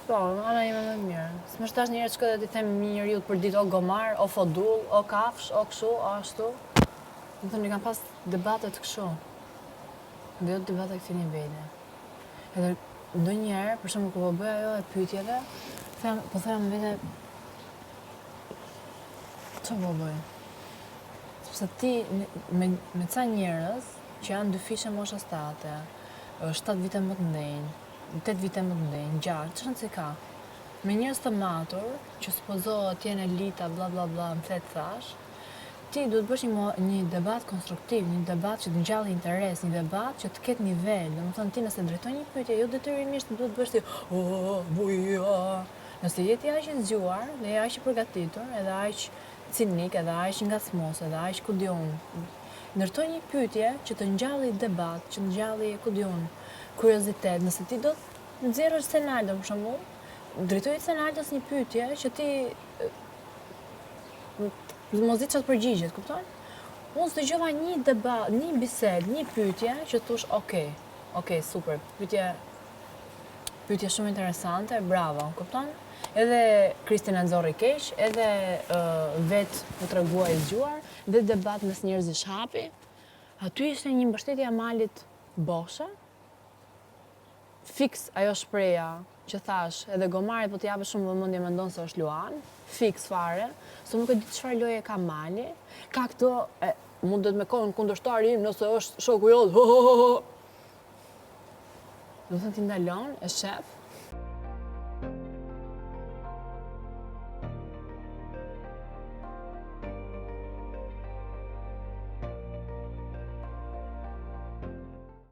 Po, ana ime më mirë. S'më shtash njerë që këtë ti them një njeriu për ditë o gomar, o fodull, o kafsh, o kështu, o ashtu. Më thënë, kam pas debatet kështu. Dhe jo debate këti niveli. Edhe ndonjëherë, për shembull kur po bëj ajo e pyetjeve, po them vete çfarë po bëj? Sepse ti me ca njerëz që janë dy fishe moshës tate, 7 vite më të ndënjë, 8 vite më të ndënjë, 6, çfarë si ka? Me njerëz të matur, që supozohet jenë elita, bla bla bla, më thet thash, ti duhet bësh një debat konstruktiv, një debat që të ngjallë interes, një debat që të ketë nivel. Domethënë ti nëse drejton një pyetje, jo detyrimisht duhet bësh ti, buja. Nëse je ti aq i zgjuar, dhe je aq i përgatitur, edhe aq cinik, edhe aq ngacmos, edhe aq ku diun. Ndërtoj një pyetje që të ngjalli debat, që të ngjalli ku diun, kuriozitet. Nëse ti do të nxjerrësh Senaldo për shembull, drejtoje Senaldos një pyetje që ti mos di çfarë përgjigjet, kupton? Unë s'dëgjova një debat, një bisedë, një pyetje që thosh, okej, super, pyetje shumë interesante, bravo, kupton? Edhe Kristina nxorri keq, edhe vet u tregua i zgjuar, dhe debat mes njerëzish hapi. Aty ishte një mbështetje e Malit Boshe. Fiks ajo shpreha që thash, edhe gomarit po t'japë shumë vëmendje mendon se është Luan, fiks fare, se nuk e di çfarë loje ka Mali, ka këto, mundet me kohën kundërshtari im nëse është shoku jot, Do të thënë ti ndalon, e shef,